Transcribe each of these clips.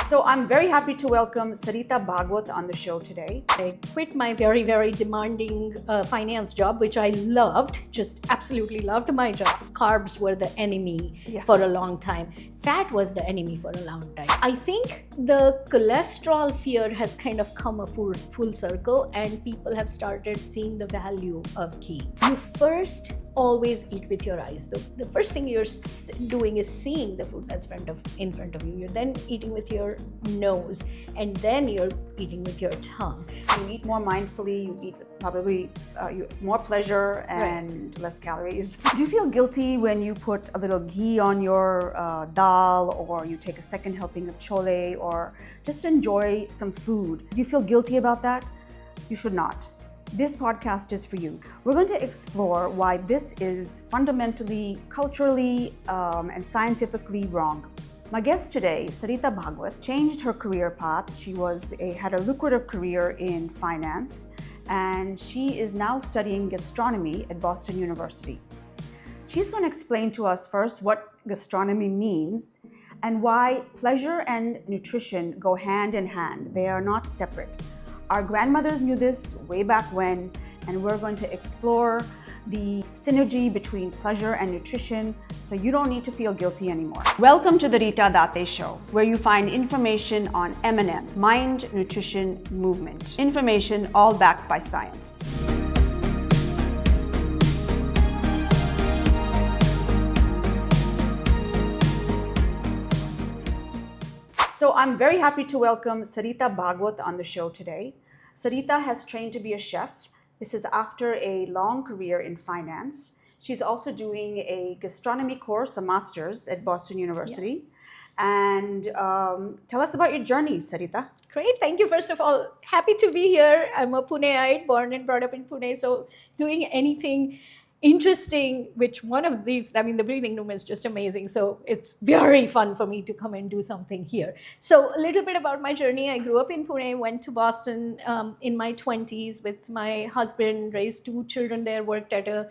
So I'm very happy to welcome Sarita Bhagwat on the show today. I quit my very, very demanding finance job, which I loved, just absolutely loved my job. Carbs were the enemy for a long time. Fat was the enemy for a long time. I think the cholesterol fear has kind of come a full circle, and people have started seeing the value of ghee. You first always eat with your eyes. The first thing you're doing is seeing the food that's in front of you. You're then eating with your nose, and then you're eating with your tongue. You eat more mindfully, you eat probably more pleasure and less calories. Do you feel guilty when you put a little ghee on your dal, or you take a second helping of chole, or just enjoy some food? Do you feel guilty about that? You should not. This podcast is for you. We're going to explore why this is fundamentally, culturally, and scientifically wrong. My guest today, Sarita Bhagwat, changed her career path. She had a lucrative career in finance, and she is now studying gastronomy at Boston University. She's going to explain to us first what gastronomy means and why pleasure and nutrition go hand in hand. They are not separate. Our grandmothers knew this way back when, and we're going to explore the synergy between pleasure and nutrition, so you don't need to feel guilty anymore. Welcome to the Rita Show, where you find information on M&M, Mind, Nutrition, Movement. Information all backed by science. So I'm very happy to welcome Sarita Bhagwat on the show today. Sarita has trained to be a chef. This is after a long career in finance. She's also doing a gastronomy course, a master's at Boston University. And tell us about your journey, Sarita. Great. Thank you. First of all, happy to be here. I'm a Puneite, born and brought up in Pune. So doing anything interesting, which one of these, the breathing room is just amazing. So it's very fun for me to come and do something here. So a little bit about my journey. I grew up in Pune, went to Boston in my 20s with my husband, raised 2 children there, worked at a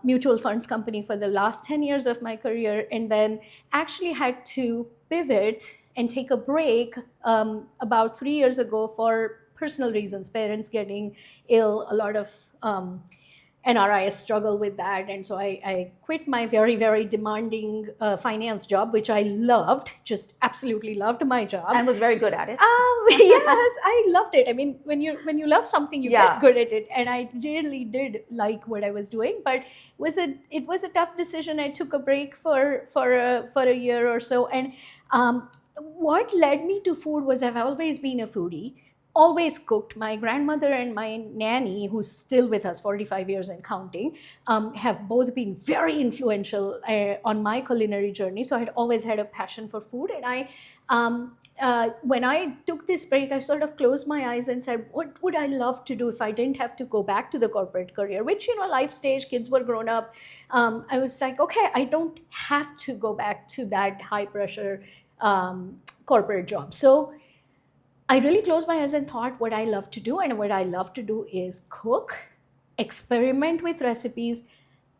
mutual funds company for the last 10 years of my career, and then actually had to pivot and take a break about 3 years ago for personal reasons, parents getting ill, a lot of NRIs struggle with that. And so I quit my very, very demanding finance job, which I loved, just absolutely loved my job. And was very good at it. Yes, I loved it. When you love something, you get good at it. And I really did like what I was doing, but it was a tough decision. I took a break for a year or so. And what led me to food was I've always been a foodie. Always cooked. My grandmother and my nanny, who's still with us 45 years and counting, have both been very influential on my culinary journey. So I had always had a passion for food. And when I took this break, I sort of closed my eyes and said, what would I love to do if I didn't have to go back to the corporate career, which, life stage, kids were grown up. I was like, okay, I don't have to go back to that high pressure corporate job. So I really closed my eyes and thought what I love to do. And what I love to do is cook, experiment with recipes,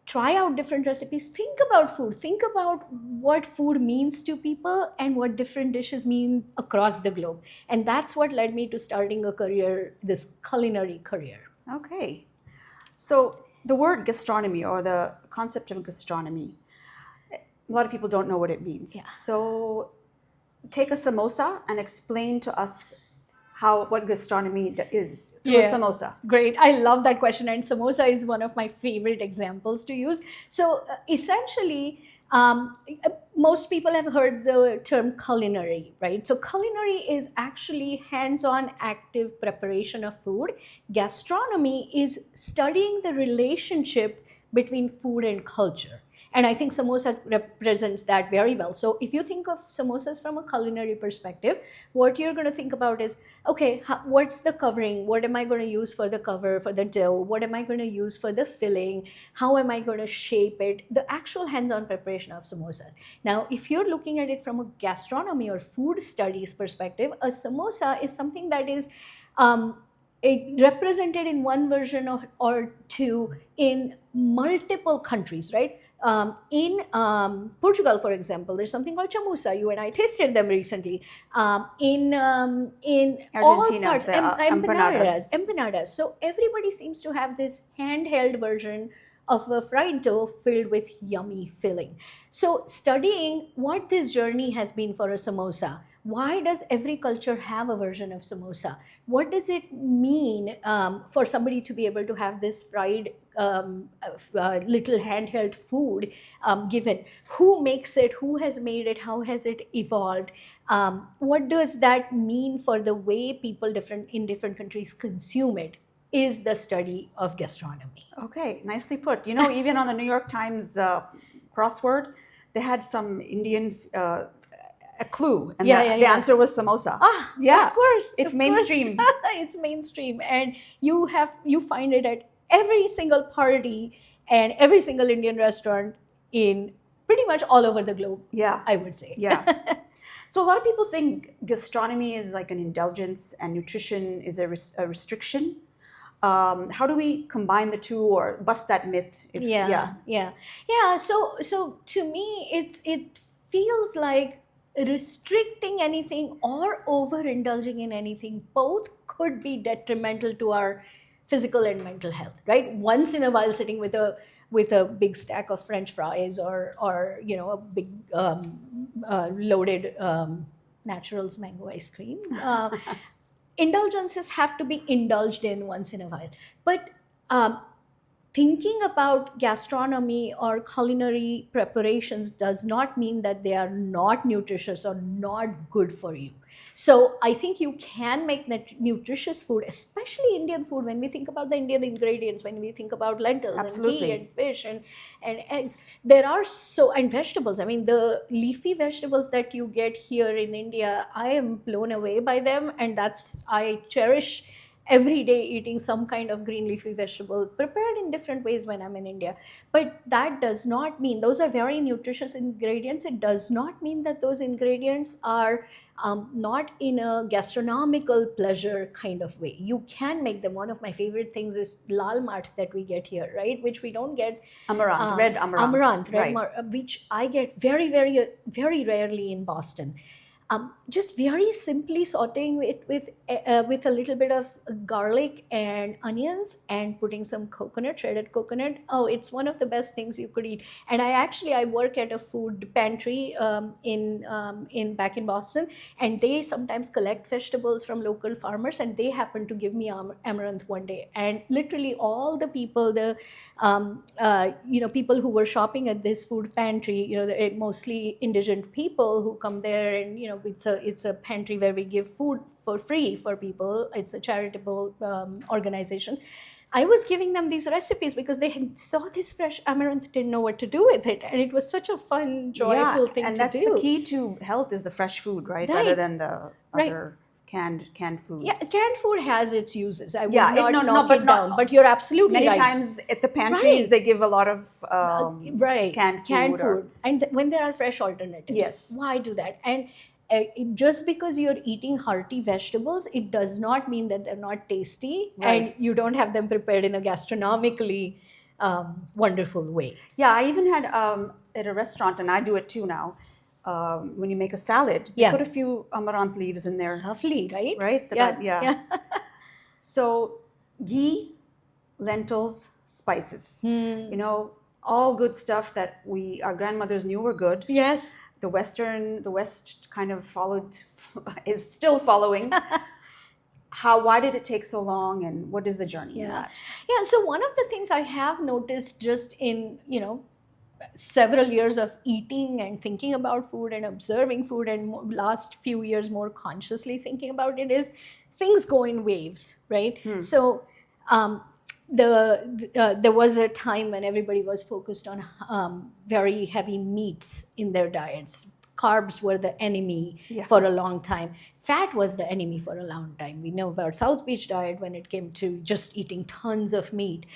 try out different recipes, think about food, think about what food means to people and what different dishes mean across the globe. And that's what led me to starting a career, this culinary career. Okay. So the word gastronomy, or the concept of gastronomy, a lot of people don't know what it means. Yeah. So take a samosa and explain to us what gastronomy is through a samosa. Great. I love that question. And samosa is one of my favorite examples to use. So essentially, most people have heard the term culinary, right? So culinary is actually hands-on active preparation of food. Gastronomy is studying the relationship between food and culture. And I think samosa represents that very well. So if you think of samosas from a culinary perspective, what you're going to think about is, okay, what's the covering? What am I going to use for the cover, for the dough? What am I going to use for the filling? How am I going to shape it? The actual hands-on preparation of samosas. Now, if you're looking at it from a gastronomy or food studies perspective, a samosa is something that is represented in one version or two in multiple countries, right? In Portugal, for example, there's something called chamusa. You and I tasted them recently. In all Argentina, parts, the empanadas. empanadas. So everybody seems to have this handheld version of a fried dough filled with yummy filling. So studying what this journey has been for a samosa, why does every culture have a version of samosa? What does it mean for somebody to be able to have this fried little handheld food given? Who makes it? Who has made it? How has it evolved? What does that mean for the way people in different countries consume it? Is the study of gastronomy. Okay, nicely put. You know, even on the New York Times crossword, they had some Indian a clue, and the answer was samosa. Yeah, of course, it's mainstream. It's mainstream, and you find it at every single party and every single Indian restaurant in pretty much all over the globe. Yeah, I would say. Yeah. So a lot of people think gastronomy is like an indulgence and nutrition is a restriction. How do we combine the two or bust that myth? So to me, it feels like restricting anything or overindulging in anything both could be detrimental to our physical and mental health, right? Once in a while, sitting with a big stack of French fries or a big loaded Naturals mango ice cream. Indulgences have to be indulged in once in a while. But thinking about gastronomy or culinary preparations does not mean that they are not nutritious or not good for you. So I think you can make nutritious food, especially Indian food. When we think about the Indian ingredients, when we think about lentils and ghee and fish and eggs, there are and vegetables. I mean, the leafy vegetables that you get here in India, I am blown away by them, and I cherish every day eating some kind of green leafy vegetable prepared in different ways when I'm in India. But that does not mean those are very nutritious ingredients. It does not mean that those ingredients are not in a gastronomical pleasure kind of way. You can make them. One of my favorite things is lal mat that we get here, right? Which we don't get. Amaranth, red amaranth. Amaranth, red which I get very, very, very rarely in Boston. Just very simply sauteing it with a little bit of garlic and onions and putting some shredded coconut. Oh, it's one of the best things you could eat. And I work at a food pantry back in Boston, and they sometimes collect vegetables from local farmers, and they happened to give me amaranth one day. And literally all the people, people who were shopping at this food pantry, mostly indigent people who come there, and it's a pantry where we give food for free for people. It's a charitable organization. I was giving them these recipes because they saw this fresh amaranth, didn't know what to do with it, and it was such a fun, joyful thing to do. And that's the key to health, is the fresh food, right? Rather than the other canned foods. Yeah, canned food has its uses. I would not knock it down, but you're absolutely right. Many times at the pantries, they give a lot of canned food. And when there are fresh alternatives, why do that? And just because you're eating hearty vegetables, it does not mean that they're not tasty, and you don't have them prepared in a gastronomically wonderful way. Yeah, I even had at a restaurant, and I do it too now, when you make a salad, you put a few amaranth leaves in there. Lovely, right? Right? So ghee, lentils, spices, all good stuff that our grandmothers knew were good. Yes. The West kind of is still following. Why did it take so long, and what is the journey in that? Yeah, so one of the things I have noticed just in, several years of eating and thinking about food and observing food, and last few years more consciously thinking about it, is things go in waves, right? So there was a time when everybody was focused on very heavy meats in their diets. Carbs were the enemy for a long time. Fat was the enemy for a long time. We know about South Beach diet when it came to just eating tons of meat.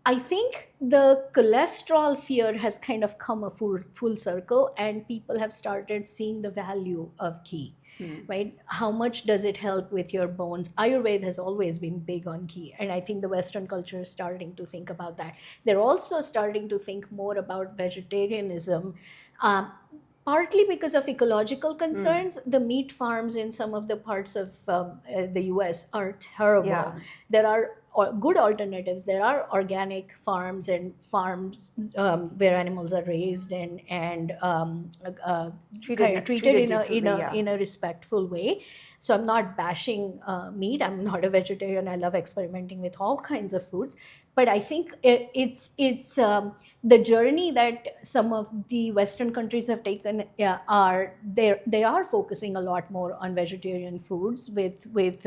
I think the cholesterol fear has kind of come a full circle, and people have started seeing the value of ghee. right? How much does it help with your bones? Ayurveda has always been big on ghee, and I think the Western culture is starting to think about that. They're also starting to think more about vegetarianism. Partly because of ecological concerns. The meat farms in some of the parts of the US are terrible. Yeah. There are good alternatives. There are organic farms and farms where animals are raised and treated in a respectful way. So I'm not bashing meat. I'm not a vegetarian. I love experimenting with all kinds of foods. But I think it's the journey that some of the Western countries have taken they are focusing a lot more on vegetarian foods with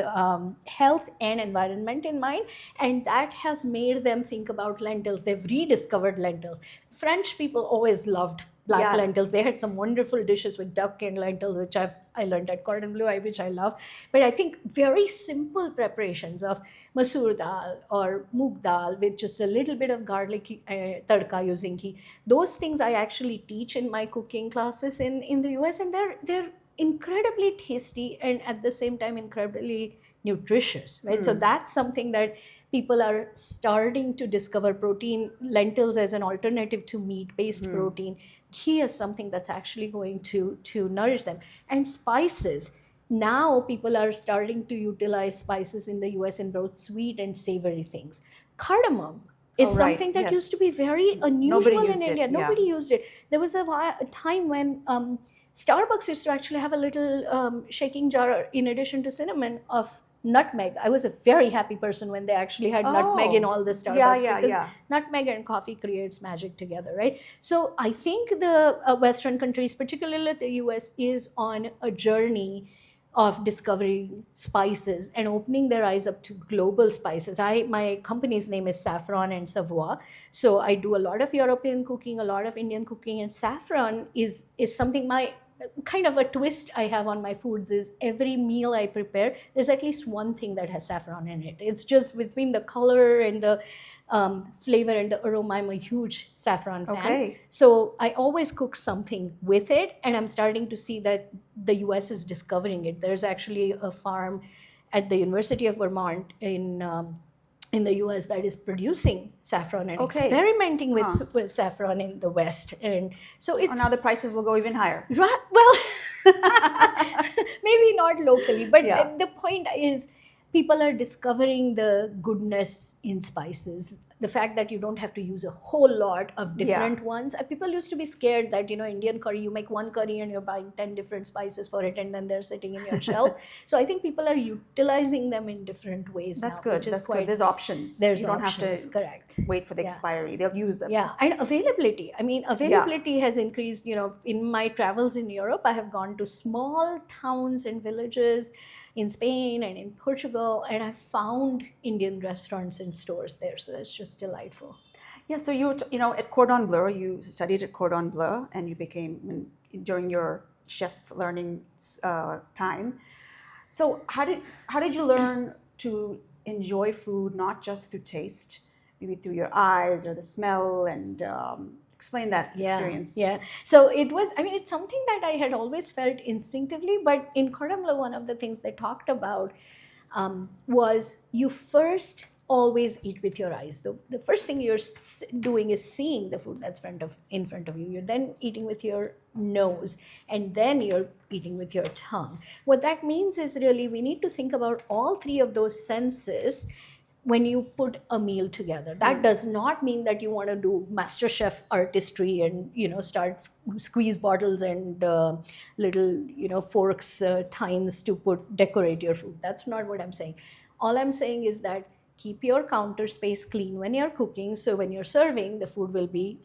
health and environment in mind, and that has made them think about lentils. They've rediscovered lentils. French people always loved black lentils. They had some wonderful dishes with duck and lentils, which I learned at cordon bleu, which I love. But I think very simple preparations of masoor dal or moong dal with just a little bit of garlic tadka using ghee. Those things I actually teach in my cooking classes in the US, and they're incredibly tasty and at the same time incredibly nutritious, right? So that's something that people are starting to discover. Protein, lentils as an alternative to meat-based protein. Ghee is something that's actually going to nourish them. And spices. Now people are starting to utilize spices in the US in both sweet and savory things. Cardamom is something that used to be very unusual in India. Nobody used it. There was a time when Starbucks used to actually have a little shaking jar in addition to cinnamon of nutmeg. I was a very happy person when they actually had nutmeg in all the Starbucks because nutmeg and coffee creates magic together, right? So I think the Western countries, particularly the US, is on a journey of discovering spices and opening their eyes up to global spices. My company's name is Saffron and Savoy. So I do a lot of European cooking, a lot of Indian cooking, and saffron is something kind of a twist I have on my foods is every meal I prepare, there's at least one thing that has saffron in it. It's just between the color and the flavor and the aroma. I'm a huge saffron fan. So I always cook something with it, and I'm starting to see that the US is discovering it. There's actually a farm at the University of Vermont in the US that is producing saffron and experimenting with saffron in the West. And so it's... now the prices will go even higher. Well, maybe not locally, but the point is people are discovering the goodness in spices. The fact that you don't have to use a whole lot of different ones. People used to be scared that, Indian curry, you make one curry and you're buying 10 different spices for it and then they're sitting in your shelf. So I think people are utilizing them in different ways. That's now, good. That's good. There's options. There's you don't options, have to wait for the expiry. They'll use them. Yeah, and availability. I mean, availability has increased. In my travels in Europe, I have gone to small towns and villages in Spain and in Portugal, and I found Indian restaurants and stores there. So it's just delightful. Yeah, so at Cordon Bleu, you studied at Cordon Bleu, and you became, during your chef learning time. So how did you learn to enjoy food, not just through taste, maybe through your eyes or the smell, and explain that experience? Yeah. So it's something that I had always felt instinctively, but in Cordon Bleu, one of the things they talked about was you first always eat with your eyes. The first thing you're doing is seeing the food that's in front of you. You're then eating with your nose, and then you're eating with your tongue. What that means is really we need to think about all three of those senses when you put a meal together. That does not mean that you want to do MasterChef artistry and start squeeze bottles and little forks, tines to decorate your food. That's not what I'm saying. All I'm saying is that keep your counter space clean when you're cooking. So when you're serving, the food will be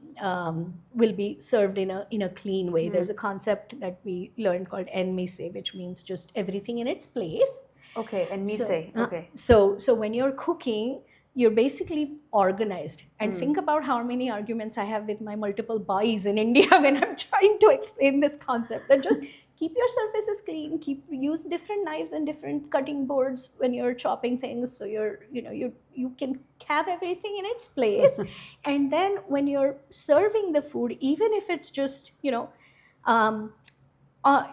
served in a clean way. There's a concept that we learned called en mise, which means just everything in its place. Okay, and mise. So when you're cooking, you're basically organized. And think about how many arguments I have with my multiple bhais in India when I'm trying to explain this concept. That just keep your surfaces clean. Use different knives and different cutting boards when you're chopping things. So you can have everything in its place. And then when you're serving the food, even if it's just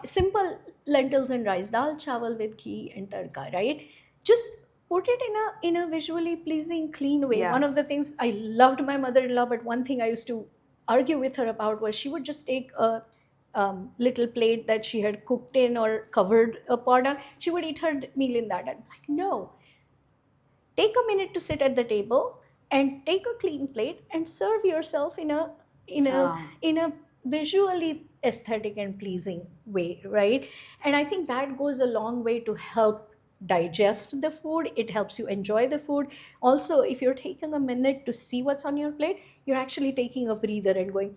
simple lentils and rice, dal chawal with ghee and tadka, right? Just put it in a visually pleasing, clean way. Yeah. One of the things I loved my mother-in-law, but one thing I used to argue with her about was she would just take a little plate that she had cooked in or covered a pot on. She would eat her meal in that. I'm like, no. Take a minute to sit at the table and take a clean plate and serve yourself in a visually aesthetic and pleasing way, right? And I think that goes a long way to help digest the food. It helps you enjoy the food. Also, if you're taking a minute to see what's on your plate, you're actually taking a breather and going,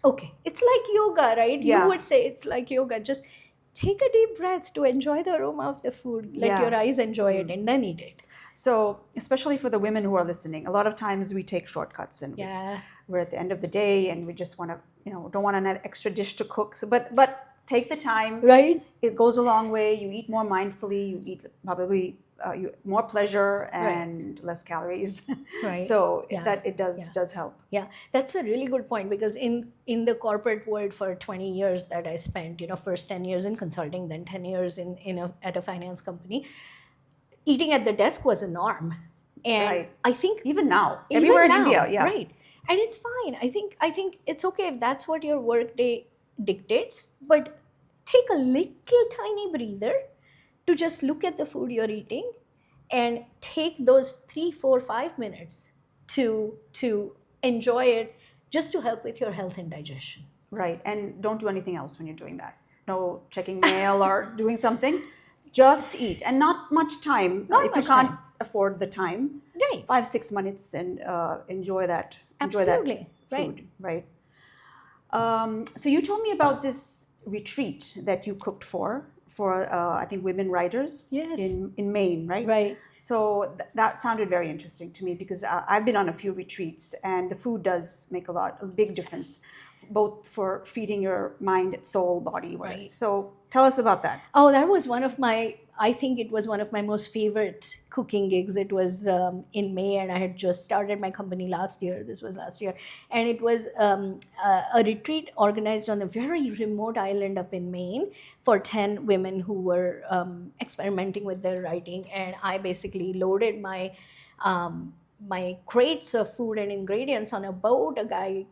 okay, it's like yoga, right? Yeah. You would say it's like yoga. Just take a deep breath to enjoy the aroma of the food. Let your eyes enjoy it and then eat it. So, especially for the women who are listening, a lot of times we take shortcuts and we're at the end of the day and we just want to, don't want an extra dish to cook. So, but take the time. Right. It goes a long way. You eat more mindfully. You eat probably more pleasure and less calories. Right. So that it does help. Yeah, that's a really good point, because in the corporate world for 20 years that I spent, first 10 years in consulting, then 10 years at a finance company, eating at the desk was a norm. And I think even now, everywhere in India, right. And it's fine. I think it's okay if that's what your workday dictates, but take a little tiny breather to just look at the food you're eating and take those 3, 4, 5 minutes to enjoy it, just to help with your health and digestion. Right. And don't do anything else when you're doing that. No checking mail or doing something. Just eat, and not much time. If you can't afford the time, 5-6 minutes, and enjoy that. Absolutely. Food, right? So you told me about this retreat that you cooked for I think women writers in Maine, right? Right. So that sounded very interesting to me, because I've been on a few retreats, and the food does make a big difference, both for feeding your mind, soul, body. Right. So tell us about that. Oh, that was I think it was one of my most favorite cooking gigs. It was in May, and I had just started my company last year. This was last year. And it was a retreat organized on a very remote island up in Maine for 10 women who were experimenting with their writing. And I basically loaded my crates of food and ingredients on a boat. A guy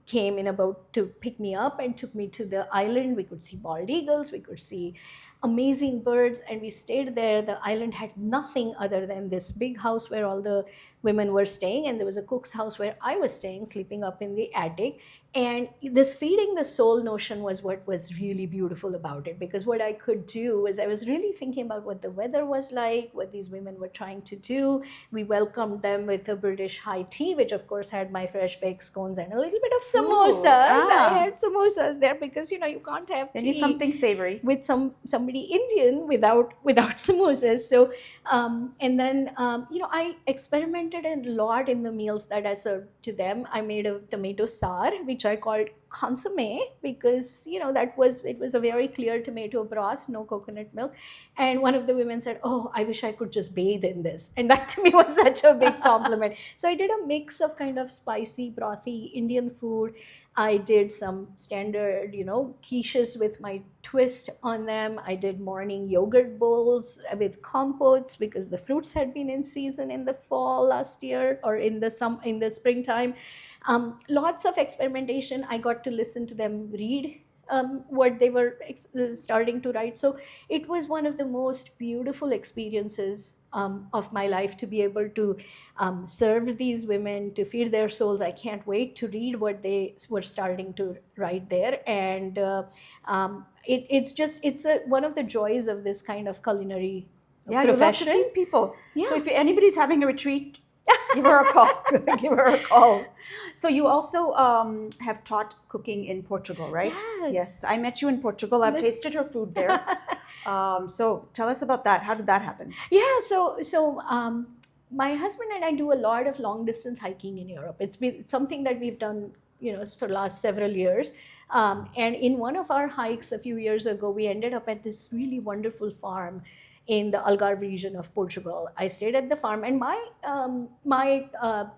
came in a boat to pick me up and took me to the island. We could see bald eagles, we could see amazing birds, and we stayed there. The island had nothing other than this big house where all the women were staying, and there was a cook's house where I was staying, sleeping up in the attic. And this feeding the soul notion was what was really beautiful about it, because what I could do is I was really thinking about what the weather was like, what these women were trying to do. We welcomed them with a British high tea, which of course had my fresh baked scones and a little bit of samosas. I had samosas there, because you can't have tea. You need something savory with somebody Indian without samosas. So and then I experimented a lot in the meals that I served to them. I made a tomato sour, which I called consomme, because it was a very clear tomato broth, no coconut milk. And one of the women said, "Oh, I wish I could just bathe in this." And that to me was such a big compliment. So I did a mix of kind of spicy, brothy Indian food. I did some standard, quiches with my twist on them. I did morning yogurt bowls with compotes, because the fruits had been in season in the fall last year, or in the springtime. Lots of experimentation. I got to listen to them read what they were starting to write. So it was one of the most beautiful experiences of my life, to be able to serve these women, to feed their souls. I can't wait to read what they were starting to write there. And it's one of the joys of this kind of culinary profession. You love to feed people. So if anybody's having a retreat, give her a call. Give her a call. So you also have taught cooking in Portugal, right? Yes. I met you in Portugal. I've tasted her food there. So tell us about that. How did that happen? Yeah. So my husband and I do a lot of long distance hiking in Europe. It's been something that we've done, for the last several years. And in one of our hikes a few years ago, we ended up at this really wonderful farm in the Algarve region of Portugal. I stayed at the farm, and my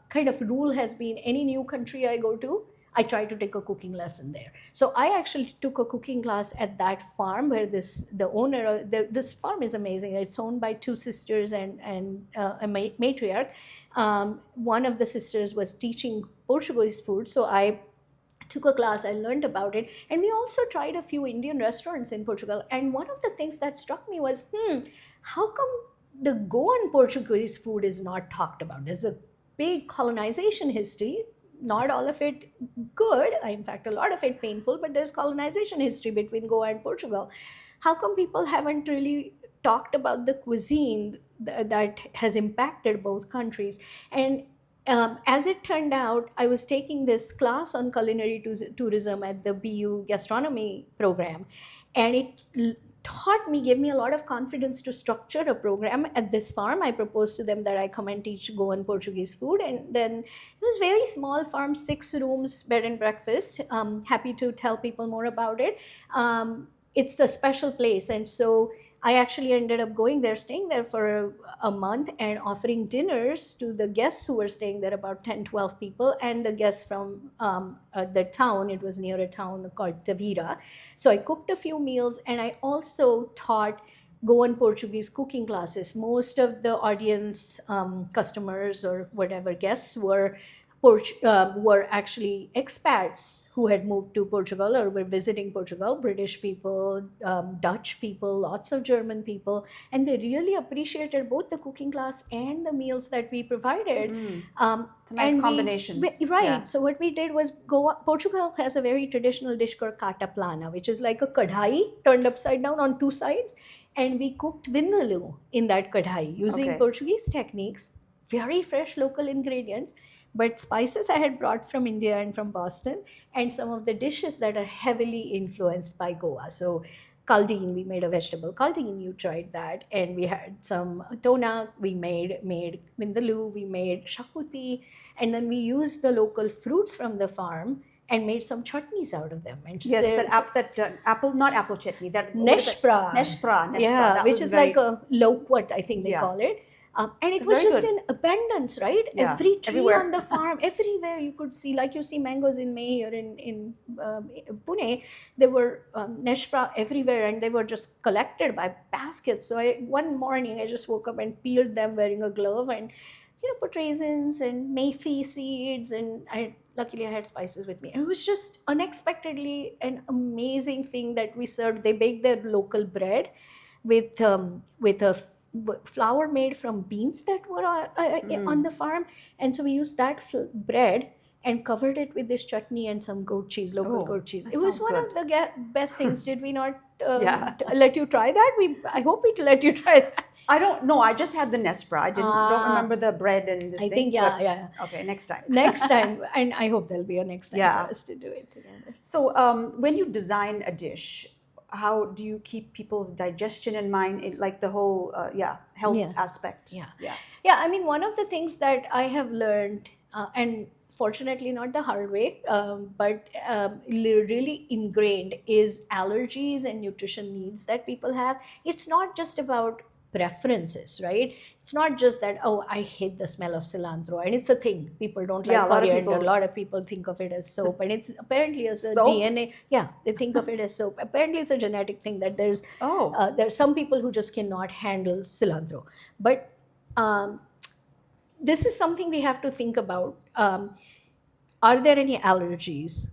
kind of rule has been, any new country I go to, I tried to take a cooking lesson there. So I actually took a cooking class at that farm where this farm is amazing. It's owned by two sisters and a matriarch. One of the sisters was teaching Portuguese food, so I took a class, I learned about it, and we also tried a few Indian restaurants in Portugal. And one of the things that struck me was, how come the Goan Portuguese food is not talked about? There's a big colonization history, not all of it good, in fact a lot of it painful, but there's colonization history between Goa and Portugal. How come people haven't really talked about the cuisine that has impacted both countries? And as it turned out, I was taking this class on culinary tourism at the BU Gastronomy program, and it gave me a lot of confidence to structure a program at this farm. I proposed to them that I come and teach Goan Portuguese food, and then it was very small farm, 6 rooms, bed and breakfast. Happy to tell people more about it. It's a special place, and so I actually ended up going there, staying there for a month, and offering dinners to the guests who were staying there, about 10, 12 people, and the guests from the town. It was near a town called Tavira. So I cooked a few meals, and I also taught Goan Portuguese cooking classes. Most of the audience, customers or whatever guests were actually expats who had moved to Portugal or were visiting Portugal, British people, Dutch people, lots of German people, and they really appreciated both the cooking class and the meals that we provided. It's a nice combination. Right. Yeah. So what we did was Portugal has a very traditional dish called kata plana, which is like a kadhai turned upside down on 2 sides, and we cooked vindaloo in that kadhai using Portuguese techniques, very fresh local ingredients, but spices I had brought from India and from Boston, and some of the dishes that are heavily influenced by Goa. So Kaldeen, we made a vegetable Kaldeen, you tried that, and we had some tonak, we made vindaloo, we made shakuti, and then we used the local fruits from the farm and made some chutneys out of them. And not apple chutney, that Neshpra. Yeah, which is like a loquat, I think they call it. And it was just in abundance, right? Yeah, every tree everywhere. on the farm, everywhere you could see, like you see mangoes in May or in Pune, there were neshpra everywhere, and they were just collected by baskets. So one morning I just woke up and peeled them wearing a glove, and put raisins and methi seeds, and luckily I had spices with me. And it was just unexpectedly an amazing thing that we served. They baked their local bread with a flour made from beans that were on the farm, and so we used that bread and covered it with this chutney and some goat cheese, local goat cheese. It was one of the best things. Did we not let you try that? I hope we let you try that. I don't know. I just had the Nespra. don't remember the bread and this I thing. think, yeah. Okay, next time. Next time, and I hope there'll be a next time for us to do it together. So when you design a dish, how do you keep people's digestion in mind, like the whole health aspect? Yeah. I mean, one of the things that I have learned, and fortunately not the hard way, but really ingrained, is allergies and nutrition needs that people have. It's not just about preferences, right? It's not just that, I hate the smell of cilantro, and it's a thing. People don't like coriander. A lot of people think of it as soap, and it's apparently as a DNA. Yeah, they think of it as soap. Apparently it's a genetic thing that there's some people who just cannot handle cilantro. But this is something we have to think about. Are there any allergies?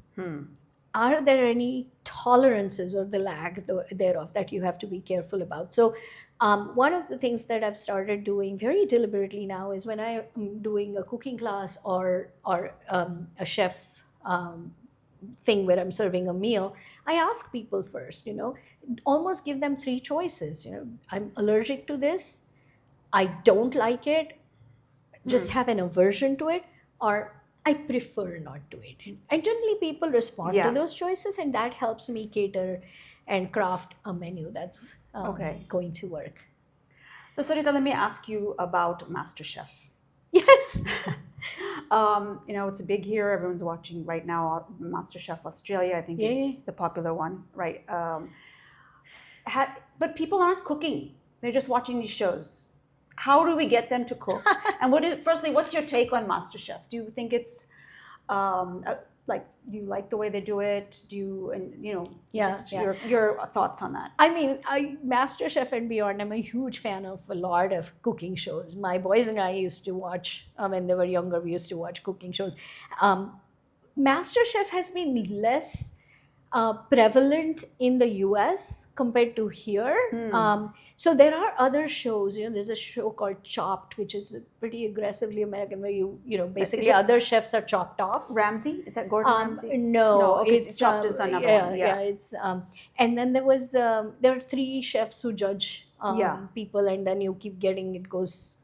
Are there any tolerances or the lack thereof that you have to be careful about? So one of the things that I've started doing very deliberately now is when I am doing a cooking class or a chef thing where I'm serving a meal, I ask people first, almost give them 3 choices. I'm allergic to this, I don't like it, just have an aversion to it, or I prefer not to eat it. And generally people respond to those choices, and that helps me cater and craft a menu that's going to work. So Sarita, let me ask you about MasterChef. Yes. It's big here. Everyone's watching right now. MasterChef Australia, I think, is the popular one, right? But people aren't cooking. They're just watching these shows. How do we get them to cook? And what's your take on MasterChef? Do you think it's Like, do you like the way they do it? Do you, and just Yeah. your thoughts on that? I mean, MasterChef and beyond, I'm a huge fan of a lot of cooking shows. My boys and I used to watch, when they were younger, we used to watch cooking shows. MasterChef has been less prevalent in the US compared to here. So there are other shows. There's a show called Chopped, which is pretty aggressively American, where basically other chefs are chopped off. Ramsay? Is that Gordon Ramsay? No, okay, it's Chopped is another one. Yeah, it's and then there are 3 chefs who judge people, and then you keep getting, it goes,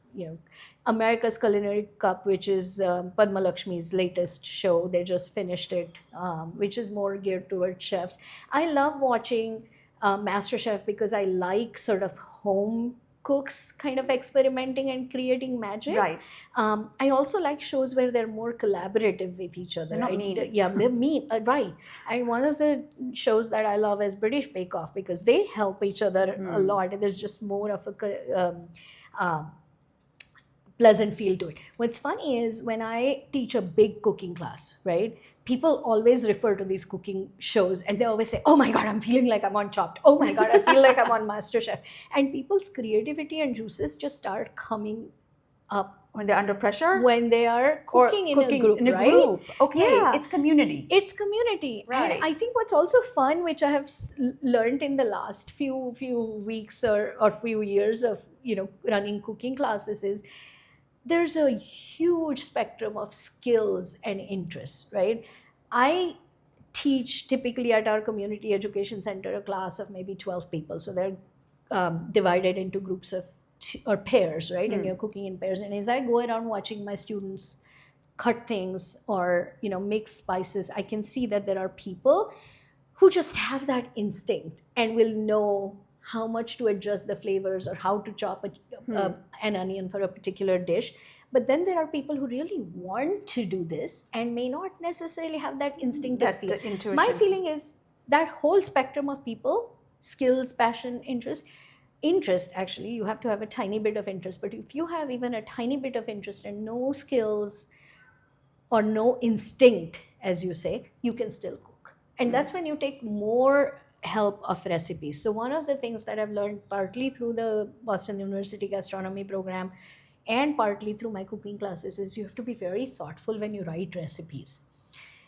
America's Culinary Cup, which is Padma Lakshmi's latest show. They just finished it, which is more geared towards chefs. I love watching MasterChef because I like sort of home cooks kind of experimenting and creating magic. Right. I also like shows where they're more collaborative with each other. They're not mean. Yeah, they're mean. Right. And one of the shows that I love is British Bake Off, because they help each other a lot. There's just more of a pleasant feel to it. What's funny is when I teach a big cooking class, right? People always refer to these cooking shows and they always say, oh my God, I'm feeling like I'm on Chopped. Oh my God, I feel like I'm on MasterChef. And people's creativity and juices just start coming up. When they're under pressure? When they are cooking in a group, right? Okay, yeah. It's community. It's community. Right. And I think what's also fun, which I have learned in the last few weeks or few years of running cooking classes, is there's a huge spectrum of skills and interests, right? I teach typically at our community education center a class of maybe 12 people. So they're divided into groups of or pairs, right? And you're cooking in pairs. And as I go around watching my students cut things or, mix spices, I can see that there are people who just have that instinct and will know how much to adjust the flavors or how to chop an onion for a particular dish. But then there are people who really want to do this and may not necessarily have that instinctive feel. Intuition. My feeling is that whole spectrum of people, skills, passion, interest, actually, you have to have a tiny bit of interest. But if you have even a tiny bit of interest and no skills or no instinct, as you say, you can still cook. And that's when you take more help of recipes. So one of the things that I've learned partly through the Boston University Gastronomy program and partly through my cooking classes is you have to be very thoughtful when you write recipes.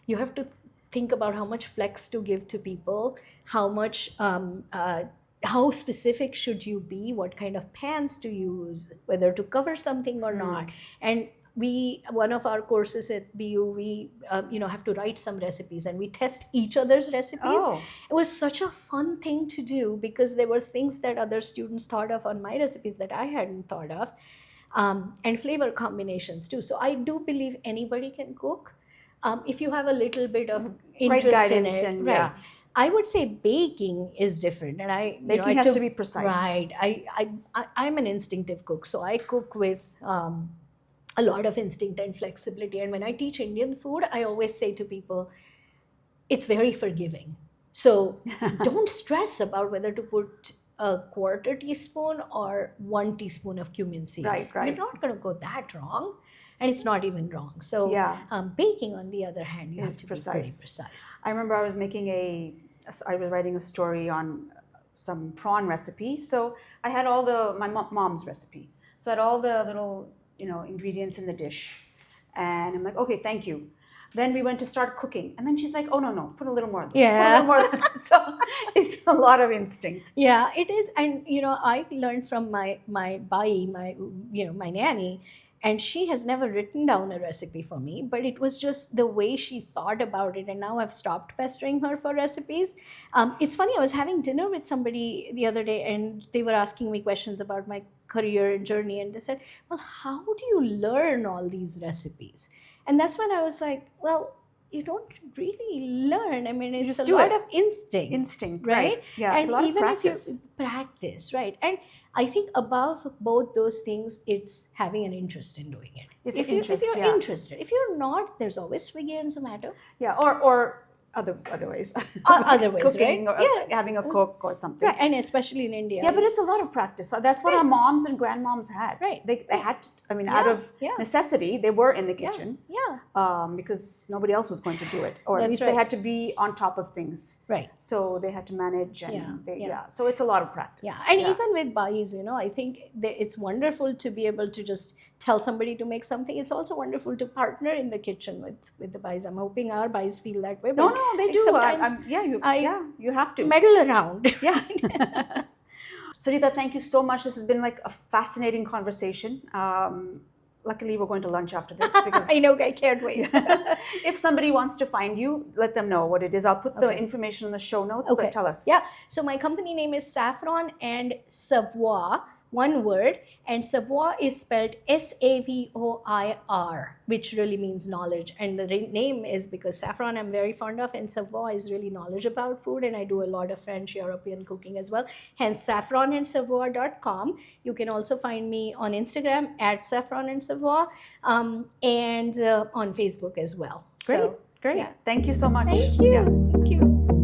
You have to think about how much flex to give to people, how much, how specific should you be, what kind of pans to use, whether to cover something or not. And one of our courses at BU, we have to write some recipes and we test each other's recipes. It was such a fun thing to do because there were things that other students thought of on my recipes that I hadn't thought of, and flavor combinations too. So I do believe anybody can cook if you have a little bit of interest in it. And, right. I would say baking is different, and baking has to be precise. Right. I'm an instinctive cook, so I cook with a lot of instinct and flexibility. And when I teach Indian food, I always say to people, it's very forgiving. So don't stress about whether to put a 1/4 teaspoon or 1 teaspoon of cumin seeds. Right. You're not going to go that wrong. And it's not even wrong. So baking, on the other hand, you have to be pretty precise. I remember I was writing a story on some prawn recipe. So I had my mom's recipe. So I had all the little, ingredients in the dish. And I'm like, okay, thank you. Then we went to start cooking. And then she's like, oh, no, put a little more of this. Yeah. Put a little more of that. So it's a lot of instinct. Yeah, it is. And, I learned from my bai, my nanny, and she has never written down a recipe for me, but it was just the way she thought about it. And now I've stopped pestering her for recipes. It's funny, I was having dinner with somebody the other day and they were asking me questions about my career and journey. And they said, well, how do you learn all these recipes? And that's when I was like, well, you don't really learn. I mean, it's a lot of instinct. Right? Yeah, and a lot even of practice. if you practice, right? And I think above both those things, it's having an interest in doing it. If you're interested. If you're not, there's always swiggy and Zomato. Yeah, or other ways. Other ways, Cooking right? or having a cook or something. Right, and especially in India. Yeah, but it's a lot of practice. That's what our moms and grandmoms had. Right. They had to, I mean, out of necessity, they were in the kitchen. Because nobody else was going to do it. Or at That's least they had to be on top of things. Right. So they had to manage and so it's a lot of practice. Yeah, and even with bhais, I think it's wonderful to be able to just tell somebody to make something. It's also wonderful to partner in the kitchen with the bhais. I'm hoping our bhais feel that way. No, they do. Sometimes you have to. Meddle around. Yeah. Sarita, thank you so much. This has been like a fascinating conversation. Luckily, we're going to lunch after this because I know, I can't wait. If somebody wants to find you, let them know what it is. I'll put the information in the show notes, but tell us. Yeah, so my company name is Saffron and Savoir, one word, and Savoir is spelled Savoir, which really means knowledge. And the name is because saffron I'm very fond of, and Savoir is really knowledge about food, and I do a lot of French, European cooking as well. Hence, saffronandsavoir.com. You can also find me on Instagram at saffronandsavoir, and on Facebook as well. Great. So, Thank you so much. Thank you. Thank you.